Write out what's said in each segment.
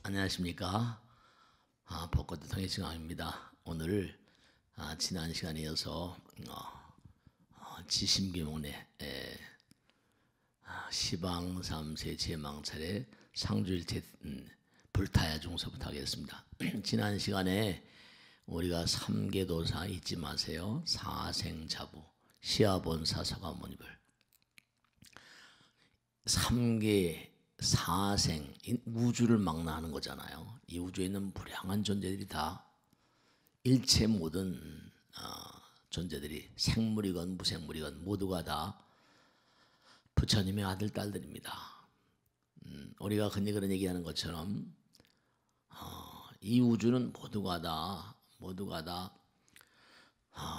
안녕하십니까. 벚꽃 통의 시간입니다. 오늘 지난 시간에 이어서 지심기몽래 시방 3세 제망차례 상주일체 불타야 중서부터 하겠습니다. 지난 시간에 우리가 삼계도사 잊지 마세요. 사생자부 시아본사 사과모니불 삼계 사생, 우주를 망라하는 거잖아요. 이 우주에 있는 무량한 존재들이 다 일체 모든 존재들이 생물이건 무생물이건 모두가 다 부처님의 아들 딸들입니다. 우리가 흔히 그런 얘기하는 것처럼 이 우주는 모두가 다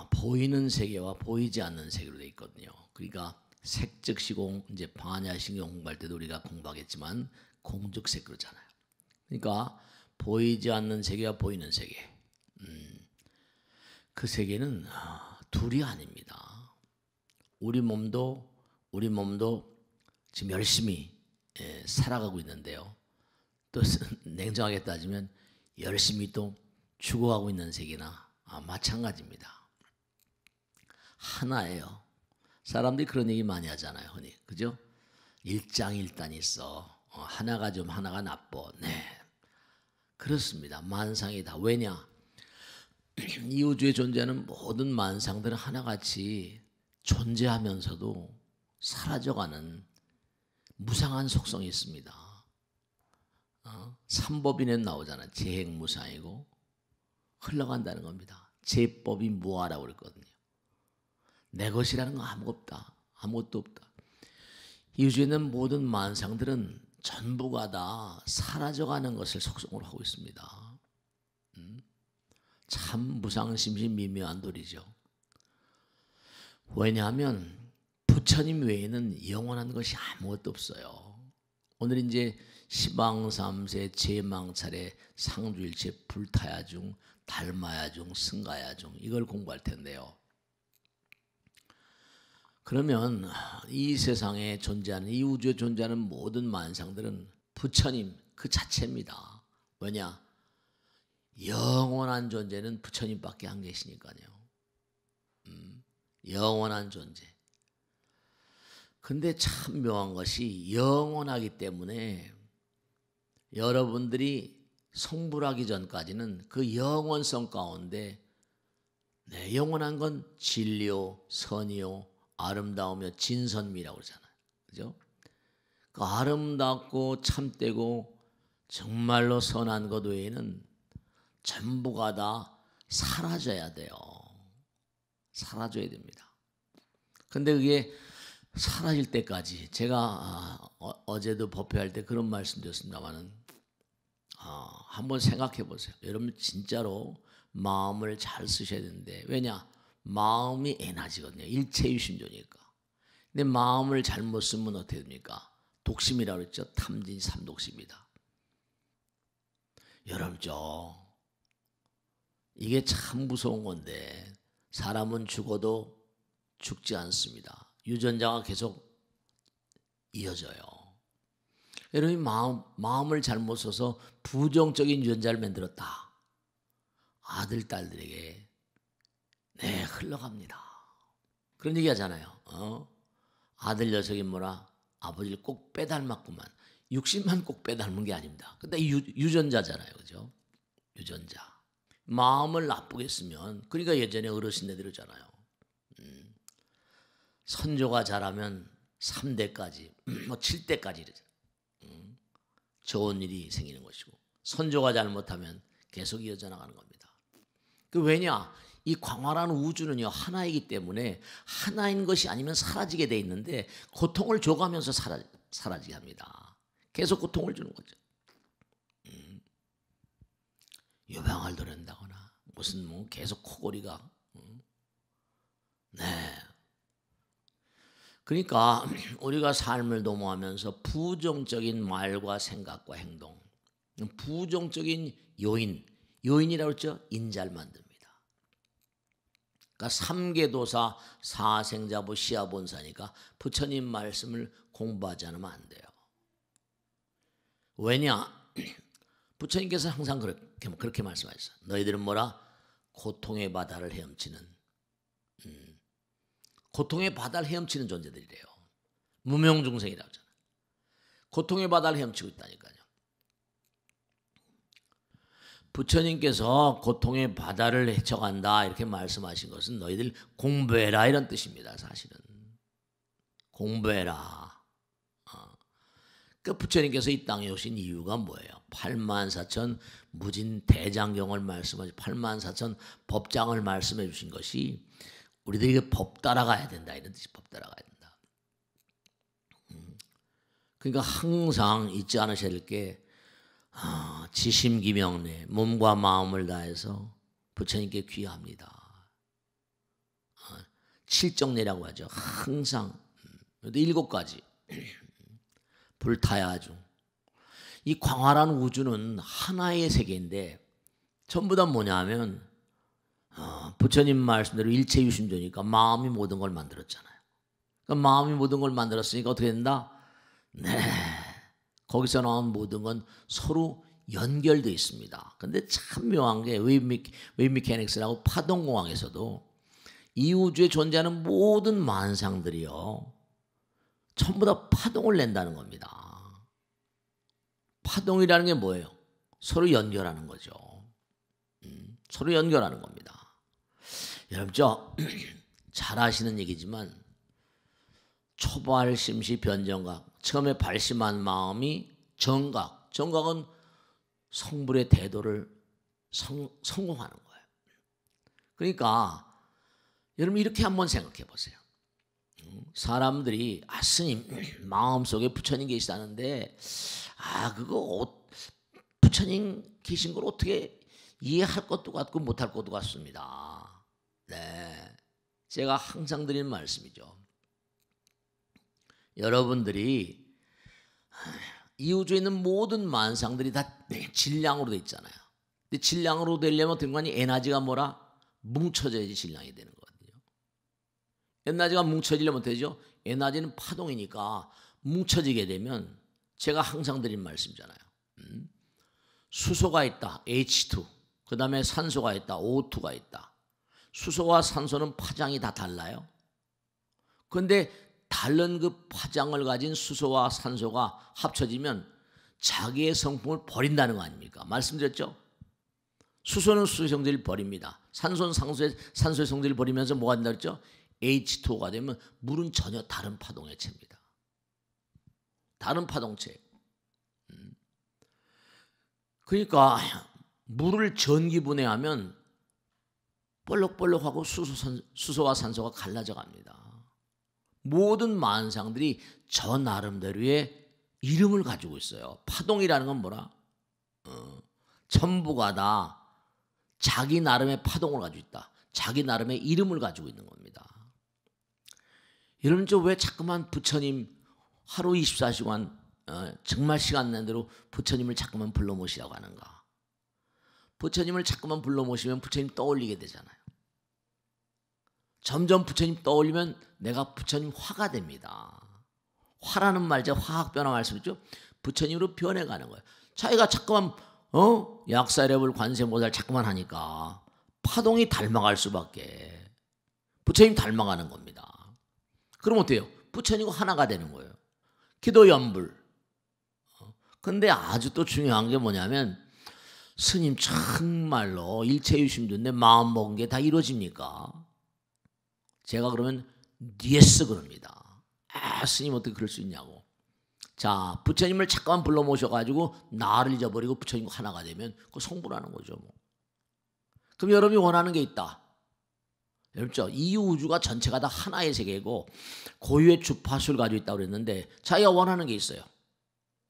보이는 세계와 보이지 않는 세계로 되어 있거든요. 그러니까 색즉 시공, 이제 반야신경 공부할 때도 우리가 공부하겠지만 공즉색 그러잖아요. 그러니까 보이지 않는 세계와 보이는 세계, 그 세계는 둘이 아닙니다. 우리 몸도 지금 열심히 살아가고 있는데요. 또 냉정하게 따지면 열심히 또 죽어가고 있는 세계나 마찬가지입니다. 하나예요. 사람들이 그런 얘기 많이 하잖아요, 흔히. 그죠? 일장일단이 있어. 하나가 좀 하나가 나빠. 네. 그렇습니다. 만상이다. 왜냐? 이 우주에 존재하는 모든 만상들은 하나같이 존재하면서도 사라져가는 무상한 속성이 있습니다. 삼법인에 나오잖아요. 재행무상이고 흘러간다는 겁니다. 제법이 무아라고 그랬거든요. 내 것이라는 건 아무것도 없다. 이 우주에 있는 모든 만상들은 전부가 다 사라져가는 것을 속성으로 하고 있습니다. 참 무상심심 미묘한 도리죠. 왜냐하면 부처님 외에는 영원한 것이 아무것도 없어요. 오늘 이제 시방3세 제망차례 상주일체 불타야 중 닮아야 중 승가야 중 이걸 공부할 텐데요. 그러면 이 세상에 존재하는, 이 우주에 존재하는 모든 만상들은 부처님 그 자체입니다. 왜냐? 영원한 존재는 부처님밖에 안 계시니까요. 영원한 존재. 근데 참 묘한 것이 영원하기 때문에 여러분들이 성불하기 전까지는 그 영원성 가운데 영원한 건 진리요, 선이요, 아름다우며 진선미라고 그러잖아요. 그죠? 그 아름답고 참되고 정말로 선한 것 외에는 전부가 다 사라져야 돼요. 사라져야 됩니다. 근데 그게 사라질 때까지 제가 어제도 법회할 때 그런 말씀 드렸습니다만은 한번 생각해 보세요. 여러분 진짜로 마음을 잘 쓰셔야 되는데 왜냐? 마음이 에너지거든요. 일체유심조니까. 근데 마음을 잘못 쓰면 어떻게 됩니까? 독심이라고 그랬죠. 탐진 삼독심이다. 여러분죠. 이게 참 무서운 건데 사람은 죽어도 죽지 않습니다. 유전자가 계속 이어져요. 여러분이 마음을 잘못 써서 부정적인 유전자를 만들었다. 아들, 딸들에게 흘러갑니다. 그런 얘기 하잖아요. 아들 녀석이 뭐라 아버지를 꼭 빼닮았구만. 육신만 꼭 빼닮은 게 아닙니다. 근데 유전자잖아요. 그죠? 유전자. 마음을 나쁘게 쓰면, 그러니까 예전에 어르신네들 이러잖아요. 선조가 잘하면 3대까지, 7대까지 이러잖아요. 좋은 일이 생기는 것이고, 선조가 잘못하면 계속 이어져 나가는 겁니다. 그 왜냐? 이 광활한 우주는요 하나이기 때문에 하나인 것이 아니면 사라지게 돼 있는데 고통을 줘가면서 사라지게 합니다. 계속 고통을 주는 거죠. 유방을 도른다거나 무슨 계속 코골이가 그러니까 우리가 삶을 도모하면서 부정적인 말과 생각과 행동, 부정적인 요인이라고 했죠. 인자를 만듭니다. 그러니까 삼계도사 사생자부 시아본사니까 부처님 말씀을 공부하지 않으면 안 돼요. 왜냐? 부처님께서 항상 그렇게 말씀하셨어요. 너희들은 뭐라? 고통의 바다를 헤엄치는 고통의 바다를 헤엄치는 존재들이래요. 무명중생이라고 하잖아요. 고통의 바다를 헤엄치고 있다니까요. 부처님께서 고통의 바다를 헤쳐간다 이렇게 말씀하신 것은 너희들 공부해라 이런 뜻입니다. 사실은 공부해라. 그 부처님께서 이 땅에 오신 이유가 뭐예요? 84,000 무진 대장경을 말씀하신 84,000 법장을 말씀해 주신 것이 우리들이 법 따라가야 된다 이런 뜻이 법 따라가야 된다. 그러니까 항상 잊지 않으셔야 될 게 지심기명내 몸과 마음을 다해서 부처님께 귀합니다. 칠정내라고 하죠. 항상 7가지 불타야중. 이 광활한 우주는 하나의 세계인데 전부 다 뭐냐면 부처님 말씀대로 일체유심조니까 마음이 모든 걸 만들었잖아요. 그러니까 마음이 모든 걸 만들었으니까 어떻게 된다? 네, 거기서 나온 모든 건 서로 연결되어 있습니다. 근데 참 묘한 게 웨이브 메카닉스라고 파동공학에서도 이 우주에 존재하는 모든 만상들이요 전부 다 파동을 낸다는 겁니다. 파동이라는 게 뭐예요? 서로 연결하는 거죠. 서로 연결하는 겁니다. 여러분 잘 아시는 얘기지만 초발심시 변정각 처음에 발심한 마음이 정각. 정각은 성불의 대도를 성공하는 거예요. 그러니까 여러분 이렇게 한번 생각해 보세요. 사람들이 스님 마음속에 부처님 계시다는데 그거 부처님 계신 걸 어떻게 이해할 것도 같고 못할 것도 같습니다. 네, 제가 항상 드리는 말씀이죠. 여러분들이 이 우주에 있는 모든 만상들이 다 질량으로 되어 있잖아요. 근데 질량으로 되려면 등간이 에너지가 뭐라? 뭉쳐져야지 질량이 되는 거거든요. 에너지가 뭉쳐지려면 되죠. 에너지는 파동이니까 뭉쳐지게 되면 제가 항상 드린 말씀이잖아요. 수소가 있다. H2. 그 다음에 산소가 있다. O2가 있다. 수소와 산소는 파장이 다 달라요. 그런데 다른 그 파장을 가진 수소와 산소가 합쳐지면 자기의 성품을 버린다는 거 아닙니까? 말씀드렸죠? 수소는 수소의 성질을 버립니다. 산소는 산소의 성질을 버리면서 뭐가 된다 그랬죠? H2O가 되면 물은 전혀 다른 파동의 체입니다. 다른 파동체. 그러니까 물을 전기분해하면 볼록볼록하고 수소와 산소가 갈라져 갑니다. 모든 만상들이 저 나름대로의 이름을 가지고 있어요. 파동이라는 건 뭐라? 전부가 다 자기 나름의 파동을 가지고 있다. 자기 나름의 이름을 가지고 있는 겁니다. 여러분 왜 자꾸만 부처님 하루 24시간 정말 시간 난 대로 부처님을 자꾸만 불러 모시라고 하는가? 부처님을 자꾸만 불러 모시면 부처님 떠올리게 되잖아요. 점점 부처님 떠올리면 내가 부처님 화가 됩니다. 화라는 말자 화학 변화 말씀이죠. 부처님으로 변해가는 거예요. 자기가 자꾸만 약사래불 관세모살 자꾸만 하니까 파동이 닮아갈 수밖에. 부처님 닮아가는 겁니다. 그럼 어때요? 부처님과 하나가 되는 거예요. 기도 연불. 근데 아주 또 중요한 게 뭐냐면 스님 정말로 일체유심조인데 마음 먹은 게 다 이루어집니까? 제가 그러면 예스 그럽니다. 스님 어떻게 그럴 수 있냐고. 자, 부처님을 잠깐만 불러 모셔가지고 나를 잊어버리고 부처님과 하나가 되면 그거 성불하는 거죠. 뭐. 그럼 여러분이 원하는 게 있다. 여러분, 이 우주가 전체가 다 하나의 세계고 고유의 주파수를 가지고 있다고 그랬는데 자기가 원하는 게 있어요.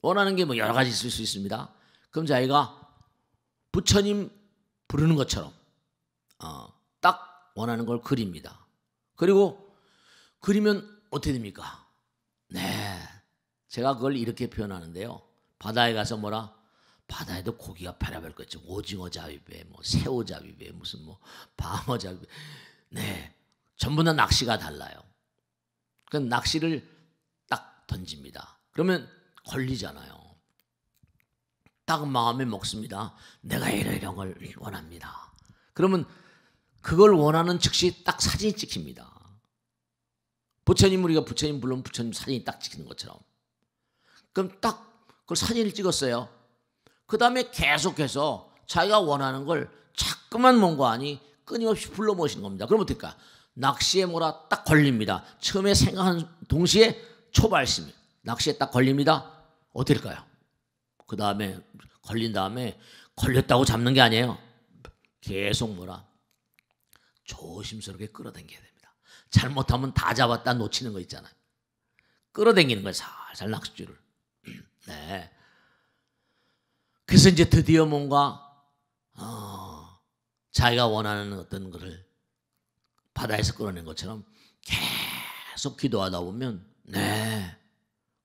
원하는 게 뭐 여러 가지 있을 수 있습니다. 그럼 자기가 부처님 부르는 것처럼 딱 원하는 걸 그립니다. 그리고 그리면 어떻게 됩니까? 네, 제가 그걸 이렇게 표현하는데요. 바다에 가서 뭐라? 바다에도 고기가 별의별 거 있죠. 오징어 잡이배, 뭐 새우 잡이배, 무슨 뭐 방어 잡이배. 네, 전부 다 낚시가 달라요. 그 낚시를 딱 던집니다. 그러면 걸리잖아요. 딱 마음에 먹습니다. 내가 이런 걸 원합니다. 그러면 그걸 원하는 즉시 딱 사진이 찍힙니다. 부처님, 우리가 부처님 부르면 부처님 사진이 딱 찍히는 것처럼. 그럼 딱 그걸 사진을 찍었어요. 그 다음에 계속해서 자기가 원하는 걸 자꾸만 뭔가 하니 끊임없이 불러 모시는 겁니다. 그럼 어떨까? 낚시에 뭐라 딱 걸립니다. 처음에 생각하는 동시에 초발심, 낚시에 딱 걸립니다. 어떨까요? 그 다음에 걸린 다음에 걸렸다고 잡는 게 아니에요. 계속 뭐라 조심스럽게 끌어당겨야 됩니다. 잘못하면 다 잡았다 놓치는 거 있잖아요. 끌어당기는 거예요. 살살 낚싯줄을. 네. 그래서 이제 드디어 뭔가 자기가 원하는 어떤 것을 바다에서 끌어낸 것처럼 계속 기도하다 보면 네.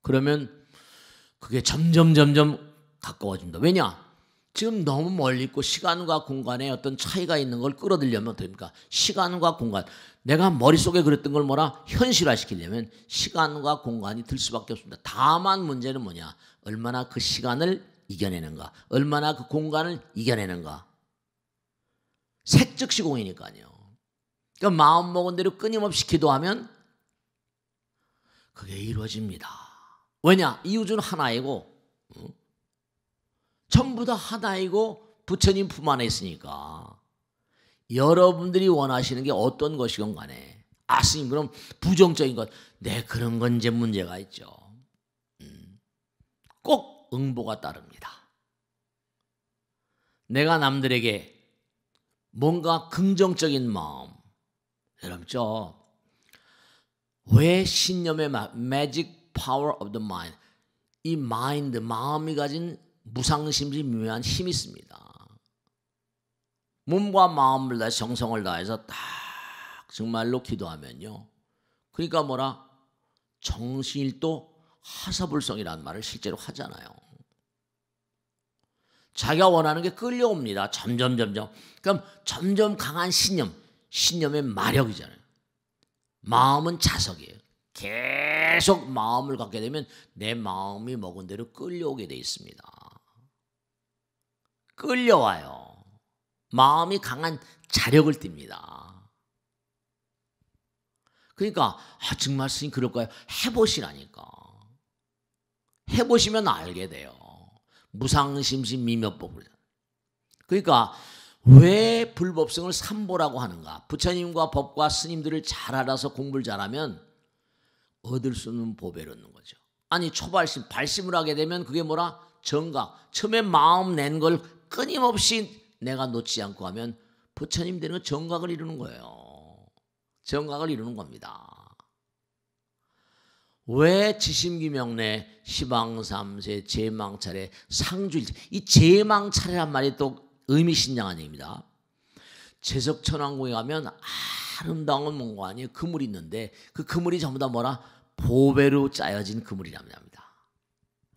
그러면 그게 점점 가까워집니다. 왜냐? 지금 너무 멀리 있고 시간과 공간에 어떤 차이가 있는 걸 끌어들이려면 어떻게 됩니까? 시간과 공간. 내가 머릿속에 그랬던 걸 뭐라 현실화시키려면 시간과 공간이 들 수밖에 없습니다. 다만 문제는 뭐냐? 얼마나 그 시간을 이겨내는가? 얼마나 그 공간을 이겨내는가? 색즉시공이니까요. 그러니까 마음 먹은 대로 끊임없이 기도하면 그게 이루어집니다. 왜냐? 이 우주는 하나이고 전부 다 하나이고 부처님 품 안에 있으니까 여러분들이 원하시는 게 어떤 것이건 간에 스님 그럼 부정적인 것 네 그런 건 이제 문제가 있죠. 꼭 응보가 따릅니다. 내가 남들에게 뭔가 긍정적인 마음 여러분죠. 왜 신념의 magic power of the mind 이 마인드 마음이 가진 무상심지 미묘한 힘이 있습니다. 몸과 마음을 다해 정성을 다해서 딱 정말로 기도하면요. 그러니까 뭐라 정신일도 하사불성이라는 말을 실제로 하잖아요. 자기가 원하는 게 끌려옵니다. 점점. 그럼 점점 강한 신념의 마력이잖아요. 마음은 자석이에요. 계속 마음을 갖게 되면 내 마음이 먹은 대로 끌려오게 돼 있습니다. 끌려와요. 마음이 강한 자력을 띱니다. 그러니까 정말 스님 그럴까요? 해보시라니까. 해보시면 알게 돼요. 무상심심 미묘법을. 그러니까 왜 불법성을 삼보라고 하는가? 부처님과 법과 스님들을 잘 알아서 공부를 잘하면 얻을 수 있는 법을 얻는 거죠. 아니 발심을 하게 되면 그게 뭐라? 정각. 처음에 마음 낸 걸 끊임없이 내가 놓지 않고 하면 부처님 되는 건 정각을 이루는 거예요. 정각을 이루는 겁니다. 왜 지심기명래 시방삼세 제망차례 상주일체 이 제망차례란 말이 또 의미심장한 얘기입니다. 제석천왕궁에 가면 아름다운 뭔가 아니에요. 그물이 있는데 그 그물이 전부 다 뭐라? 보배로 짜여진 그물이랍니다.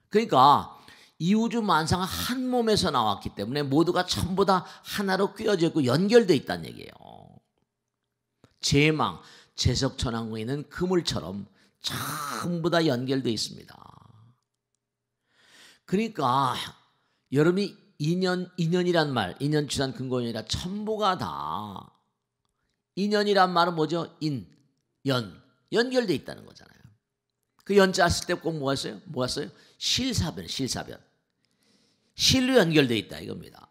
그러니까 이 우주 만상은 한 몸에서 나왔기 때문에 모두가 전부 다 하나로 꿰어져 있고 연결되어 있다는 얘기예요. 제망, 제석천왕궁에 있는 그물처럼 전부 다 연결되어 있습니다. 그러니까 여러분이 인연이란 말, 인연추산 근거연이라 전부가 다 인연이란 말은 뭐죠? 연결되어 있다는 거잖아요. 그 연자 쓸 때 꼭 뭐가 있어요? 뭐가 써요? 실사변. 실로 연결되어 있다 이겁니다.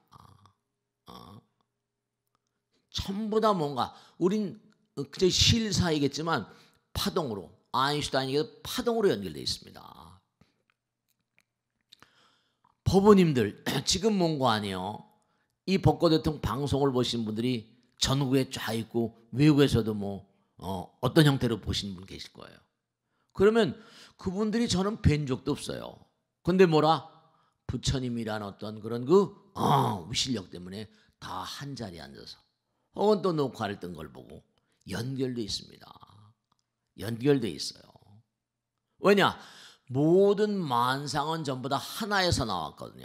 전부 다 뭔가 우린 그저 실사이겠지만 파동으로 아인슈타인에게도 파동으로 연결되어 있습니다. 법원님들 지금 뭔가 아니에요. 이 법과대통 방송을 보신 분들이 전국에 쫙 있고 외국에서도 어떤 형태로 보시는 분 계실 거예요. 그러면 그분들이 저는 뵌 적도 없어요. 근데 뭐라? 부처님이란 어떤 그런 위실력 때문에 다 한자리에 앉아서 혹은 또 녹화를 뜬 걸 보고 연결되어 있습니다. 연결되어 있어요. 왜냐? 모든 만상은 전부 다 하나에서 나왔거든요.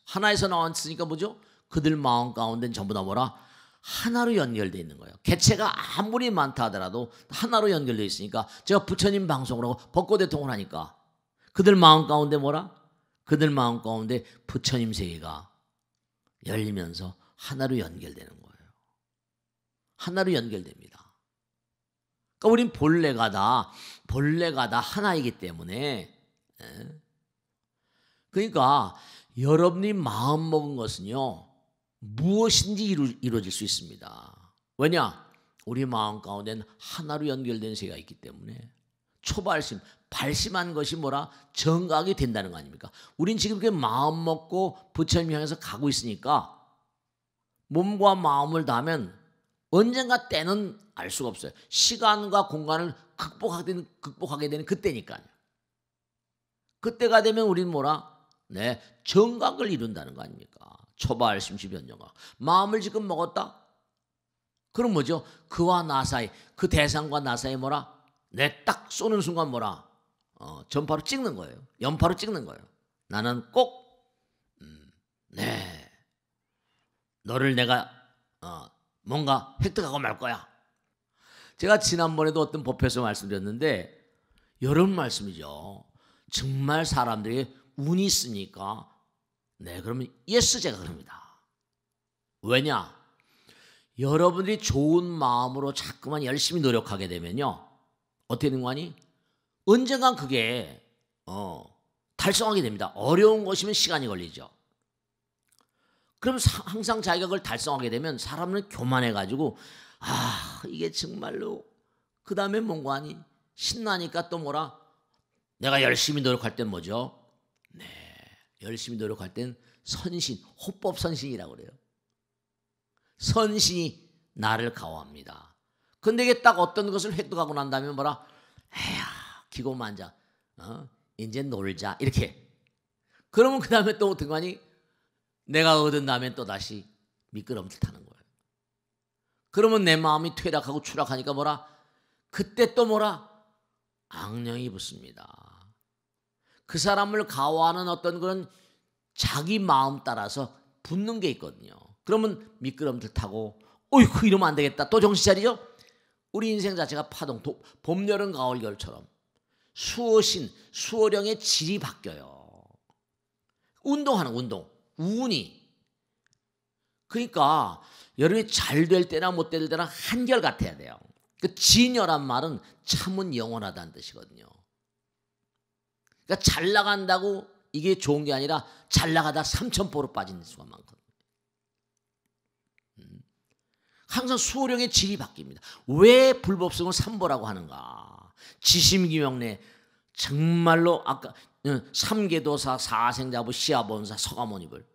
하나에서 나왔으니까 뭐죠? 그들 마음 가운데는 전부 다 뭐라? 하나로 연결되어 있는 거예요. 개체가 아무리 많다 하더라도 하나로 연결되어 있으니까 제가 부처님 방송을 하고 법고대통을 하니까 그들 마음 가운데 뭐라? 그들 마음 가운데 부처님 세계가 열리면서 하나로 연결되는 거예요. 하나로 연결됩니다. 그러니까 우린 본래가 다 하나이기 때문에, 그러니까 여러분이 마음 먹은 것은요 무엇인지 이루어질 수 있습니다. 왜냐? 우리 마음 가운데는 하나로 연결된 세계가 있기 때문에 초발심, 발심한 것이 뭐라? 정각이 된다는 거 아닙니까? 우린 지금 그 마음 먹고 부처님 향해서 가고 있으니까 몸과 마음을 다하면 언젠가 때는 알 수가 없어요. 시간과 공간을 극복하게 되는 그때니까요. 그때가 되면 우리는 뭐라? 네, 정각을 이룬다는 거 아닙니까? 초발심시 변정각. 마음을 지금 먹었다? 그럼 뭐죠? 그와 나 사이, 그 대상과 나 사이 뭐라? 내 딱 쏘는 순간 뭐라? 전파로 찍는 거예요. 연파로 찍는 거예요. 나는 꼭 네, 너를 내가 뭔가 획득하고 말 거야. 제가 지난번에도 어떤 법회에서 말씀드렸는데 여러분 말씀이죠. 정말 사람들이 운이 있으니까 네, 그러면 예스 제가 그럽니다. 왜냐? 여러분들이 좋은 마음으로 자꾸만 열심히 노력하게 되면요 어떻게 되는 거니? 언젠간 그게 달성하게 됩니다. 어려운 것이면 시간이 걸리죠. 그럼 항상 자기가 그걸 달성하게 되면 사람은 교만해가지고 이게 정말로 그 다음에 뭔가 하니? 신나니까 또 뭐라? 내가 열심히 노력할 땐 뭐죠? 네, 열심히 노력할 땐 선신, 호법선신이라고 그래요. 선신이 나를 가호합니다. 근데 이게 딱 어떤 것을 획득하고 난 다음에 뭐라? 에야, 기고만자, 이제 놀자 이렇게. 그러면 그 다음에 또 어떤 거니? 내가 얻은 다음에 또 다시 미끄럼틀 타는 거예요. 그러면 내 마음이 퇴락하고 추락하니까 뭐라? 그때 또 뭐라? 악령이 붙습니다. 그 사람을 가호하는 어떤 그런 자기 마음 따라서 붙는 게 있거든요. 그러면 미끄럼틀 타고 어이구 이러면 안 되겠다. 또 정신 차리죠? 우리 인생 자체가 파동, 봄, 여름, 가을, 겨울처럼 수어령의 질이 바뀌어요. 운동하는 운동, 운이. 그러니까 여러분이 잘 될 때나 못 될 때나 한결 같아야 돼요. 그 진여란 말은 참은 영원하다는 뜻이거든요. 그러니까 잘 나간다고 이게 좋은 게 아니라 잘 나가다 삼천포로 빠지는 수가 많거든요. 항상 수호령의 질이 바뀝니다. 왜 불법성을 삼보라고 하는가? 지심기명내 정말로 아까 삼계도사, 사생자부, 시아본사, 서가모니불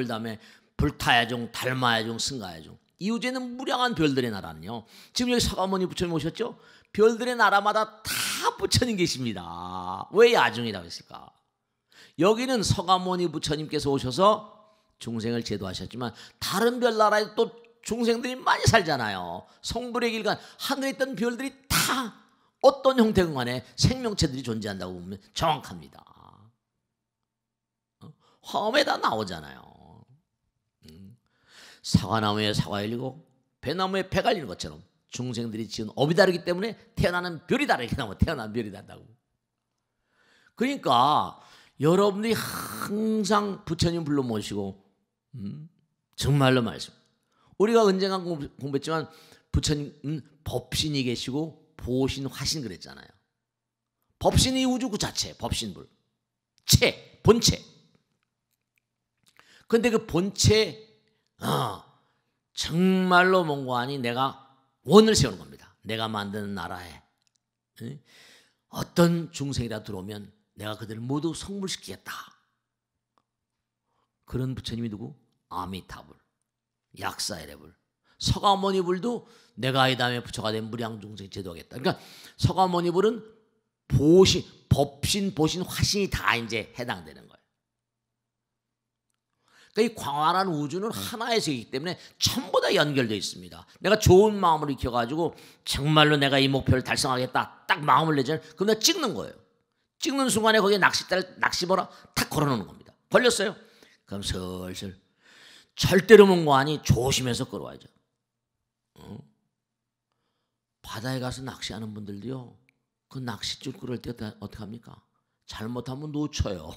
다음에 불타야중, 달마야중, 승가야중. 이후제는 무량한 별들의 나라는요. 지금 여기 서가모니 부처님 오셨죠? 별들의 나라마다 다 부처님 계십니다. 왜 야중이라고 했을까? 여기는 서가모니 부처님께서 오셔서 중생을 제도하셨지만 다른 별나라에 또 중생들이 많이 살잖아요. 성불의 길간 하늘에 있던 별들이 다 어떤 형태건 간에 생명체들이 존재한다고 보면 정확합니다. 화엄에 다 나오잖아요. 사과나무에 사과 열리고 배나무에 배가 열리는 것처럼 중생들이 지은 업이 다르기 때문에 태어나는 별이 다르게 나오면 태어나는 별이 다르다고. 그러니까 여러분들이 항상 부처님 불러 모시고 정말로 말씀. 우리가 언젠가 공부했지만 부처님은 법신이 계시고 보신, 화신 그랬잖아요. 법신이 우주 그 자체, 법신불. 본체. 그런데 그 본체 정말로 뭔가 아니 내가 원을 세우는 겁니다. 내가 만드는 나라에 어떤 중생이라 들어오면 내가 그들을 모두 성불시키겠다. 그런 부처님이 누구? 아미타불, 약사에레불, 서가모니불도 내가 이 다음에 부처가 된 무량중생 제도하겠다. 그러니까 서가모니불은 법신, 보신, 화신이 다 이제 해당되는 거예요. 그러니까 이 광활한 우주는 하나의 세계이기 때문에 전부 다 연결되어 있습니다. 내가 좋은 마음으로 익혀가지고 정말로 내가 이 목표를 달성하겠다. 딱 마음을 내잖아요. 그럼 내가 찍는 거예요. 찍는 순간에 거기에 낚시 뭐라 탁 걸어놓는 겁니다. 걸렸어요? 그럼 슬슬 절대로 뭔가 아니 조심해서 끌어와야죠. 바다에 가서 낚시하는 분들도요. 그 낚싯줄 끌을 때 어떻게 합니까? 잘못하면 놓쳐요.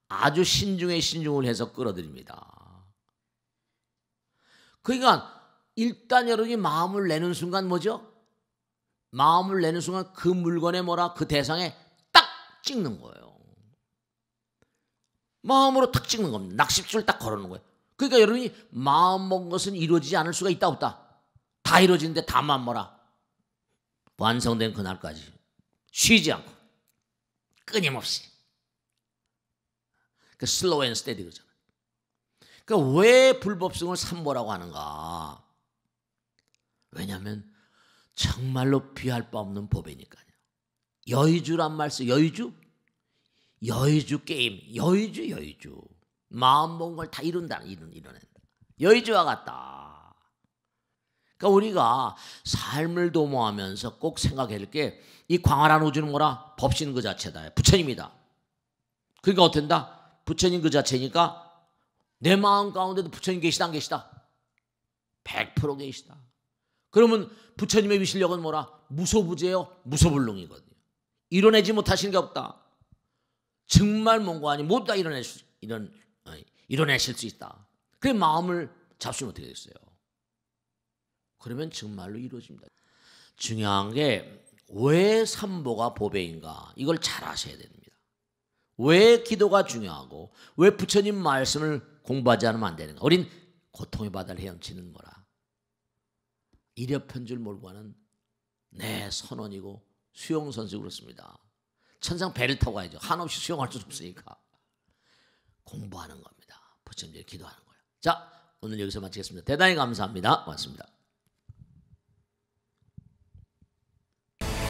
아주 신중에 신중을 해서 끌어들입니다. 그러니까 일단 여러분이 마음을 내는 순간 뭐죠? 마음을 내는 순간 그 물건에 뭐라 그 대상에 딱 찍는 거예요. 마음으로 탁 찍는 겁니다. 낚싯줄 딱 걸어놓는 거예요. 그러니까 여러분이 마음 먹은 것은 이루어지지 않을 수가 있다 없다? 다 이루어지는데 다만 뭐라? 완성된 그날까지 쉬지 않고 끊임없이. 그 슬로우 앤 스테디 그러잖아요. 그러니까 왜 불법성을 삼보라고 하는가? 왜냐하면 정말로 비할 바 없는 법이니까요. 여의주란 말 써. 여의주? 여의주 게임. 여의주. 마음 먹은 걸 다 이뤄낸다. 여의주와 같다. 그러니까 우리가 삶을 도모하면서 꼭 생각해야 될 게 이 광활한 우주는 뭐라? 법신 그 자체다. 부처님이다. 그러니까 어떤다? 부처님 그 자체니까 내 마음 가운데도 부처님 계시다 안 계시다? 100% 계시다. 그러면 부처님의 위실력은 뭐라? 무소부재요. 무소불능이거든요. 이뤄내지 못하신 게 없다. 정말 뭔가 아니 모두 다 이뤄내실 수 있다. 그 마음을 잡수면 어떻게 됐어요? 그러면 정말로 이루어집니다. 중요한 게 왜 삼보가 보배인가? 이걸 잘 아셔야 됩니다. 왜 기도가 중요하고 왜 부처님 말씀을 공부하지 않으면 안 되는가? 우린 고통의 바다를 헤엄치는 뭐라? 이력편줄 몰고 가는 내 선원이고 수용선수 그렇습니다. 천상 배를 타고 가야죠. 한없이 수용할 수 없으니까. 공부하는 겁니다. 부처님께 기도하는 거예요. 자, 오늘 여기서 마치겠습니다. 대단히 감사합니다. 고맙습니다.